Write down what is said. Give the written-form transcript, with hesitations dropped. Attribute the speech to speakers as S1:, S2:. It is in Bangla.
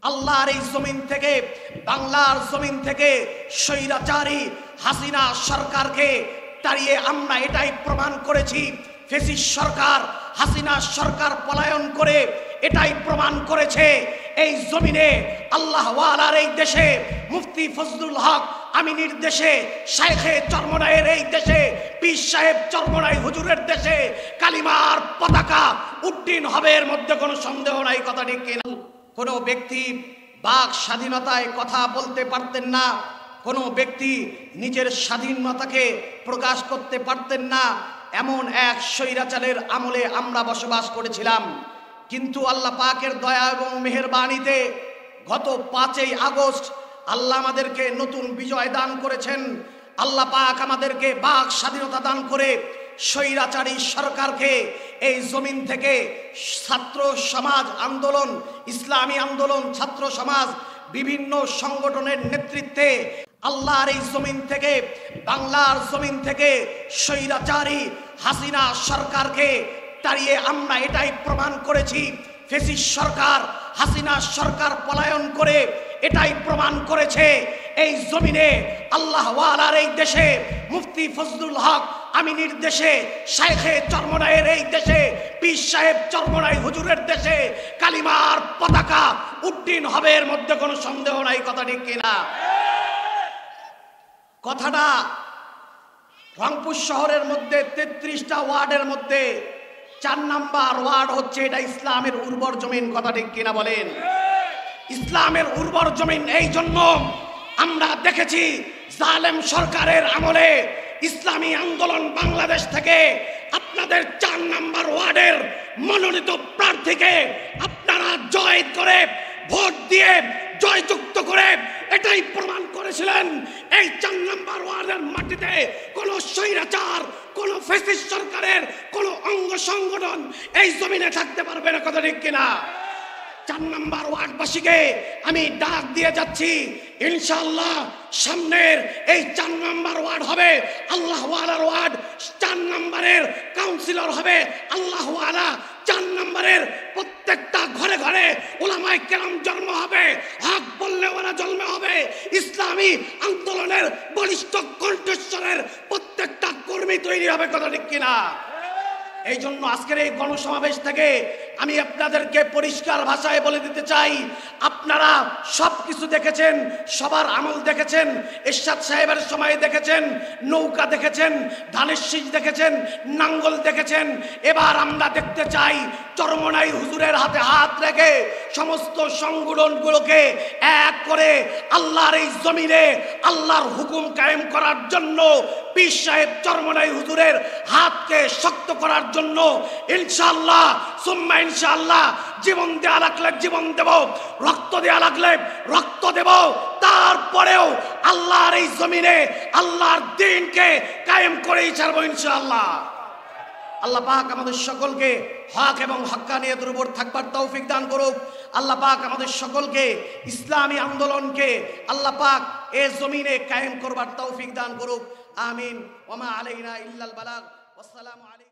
S1: আল্লাহর এই জমিন থেকে, বাংলার জমিন থেকে স্বৈরাচারী হাসিনা সরকারকে তাড়িয়ে আমরা এটাই প্রমাণ করেছি। ফ্যাসিস্ট সরকার হাসিনা সরকার পলায়ন করে এটাই প্রমাণ করেছে এই জমিনে আল্লাহ ওয়ালার এই দেশে, মুফতি ফজলুল হক আমিনীর দেশে, শাইখে চরমনায়ের এই দেশে, পীর সাহেব চরমনাই হুজুরের দেশে কালিমার পতাকা উড্ডীন হবে, এর মধ্যে কোনো সন্দেহ নাই। কথা ঠিক কিনা? কোনো ব্যক্তি বাক স্বাধীনতায় কথা বলতে পারতেন না, কোনো ব্যক্তি নিজের স্বাধীনতাকে প্রকাশ করতে পারতেন না, এমন এক স্বৈরাচারের আমলে আমরা বসবাস করেছিলাম। কিন্তু আল্লাহ পাকের দয়া এবং মেহেরবানিতে গত 5ই আগস্ট আল্লাহ আমাদেরকে নতুন বিজয় দান করেছেন। আল্লাহ পাক আমাদেরকে বাক স্বাধীনতা দান করে স্বৈরাচারী সরকারকে এই জমিন থেকে ছাত্র সমাজ আন্দোলন, ইসলামী আন্দোলন, ছাত্র সমাজ, বিভিন্ন সংগঠনের নেতৃত্বে আল্লাহর এই জমিন থেকে, বাংলার জমিন থেকে স্বৈরাচারী হাসিনা সরকারকে তাড়িয়ে আমরা এটাই প্রমাণ করেছি। ফ্যাসিস্ট সরকার হাসিনা সরকার পলায়ন করে এটাই প্রমাণ করেছে এই জমিনে আল্লাহ ওয়ালার এই দেশে, মুফতি ফজলুল হক আমিনীর দেশে, শাইখে চরমনায়ের এই দেশে, পীর সাহেব চরমনাই হুজুরের দেশে কালিমার পতাকা উড্ডীন হবে, এর মধ্যে কোনো সন্দেহ নাই। কথা ঠিক কিনা? কথাটা রংপুর শহরের মধ্যে 33টা ওয়ার্ডের মধ্যে 4 নাম্বার ওয়ার্ড হচ্ছে এটা ইসলামের উর্বর জমিন। কথা ঠিক কিনা বলেন? ইসলামের উর্বর জমিন এই জন্য আমরা দেখেছি জালেম সরকারের আমলে ইসলামী আন্দোলন বাংলাদেশ থেকে আপনাদের 4 নাম্বার ওয়ার্ডের মনোনীত প্রার্থীকে আপনারা জয় করে, ভোট দিয়ে জয়যুক্ত করে এটাই প্রমাণ করেছিলেন এই 4 নাম্বার ওয়ার্ডের মাটিতে কোনো স্বৈরাচার, কোনো ফ্যাসিস্ট সরকারের কোনো অঙ্গ সংগঠন এই জমিনে থাকতে পারবে না। কথা ঠিক কিনা? 4 নাম্বার ওয়ার্ডবাসীকে আমি ডাক দিয়ে যাচ্ছি, ইনশাআল্লাহ সামনের এই 4 নাম্বার ওয়ার্ড হবে আল্লাহ ওয়ালার ওয়ার্ড। 4 নাম্বারের কাউন্সিলর হবে আল্লাহ ওয়ালা। 4 নাম্বারের প্রত্যেকটা ঘরে ঘরে উলামায়ে কেরাম জন্ম হবে, হক বললে ওরা জন্ম হবে। ইসলামী আন্দোলনের বলিষ্ঠ কণ্ঠস্বরের প্রত্যেকটা কর্মী তৈরি হবে। কথা ঠিক কিনা? এই জন্য আজকের এই গণসমাবেশ থেকে আমি আপনাদেরকে পরিষ্কার ভাষায় বলে দিতে চাই, আপনারা সব কিছু দেখেছেন, সবার আমল দেখেছেন, এরশাদ সাহেবের সময় দেখেছেন, নৌকা দেখেছেন, ধানের শীষ দেখেছেন, নাঙ্গল দেখেছেন। এবার আমরা দেখতে চাই চরমনাই হুজুরের হাতে হাত রেখে সমস্ত সংগঠনগুলোকে এক করে আল্লাহর এই জমিনে আল্লাহর হুকুম কায়েম করার জন্য, পীর সাহেব চরমনাই হুজুরের হাতকে শক্ত করার জন্য ইনশাআল্লাহ সুম্মা ইনশাআল্লাহ জীবন দেয়া লাগলে জীবন দেব, রক্ত দেয়া লাগলে রক্ত দেব। তারপরেও আল্লাহর এই জমিনে আল্লাহর দ্বীনকে কায়েম করেই ছাড়বো ইনশাআল্লাহ। আল্লাহ পাক আমাদের সকলকে হক এবং হক্কানিয়তের উপর থাকবার তৌফিক দান করুক। আল্লাহ পাক আমাদের সকলকে ইসলামী আন্দোলনকে আল্লাহ পাক এই জমিনে কায়েম করবার তৌফিক দান করুক। আমিন। ওয়া মা আলাইনা ইল্লাল বালাগ। ওয়াসসালামু আলাইকুম।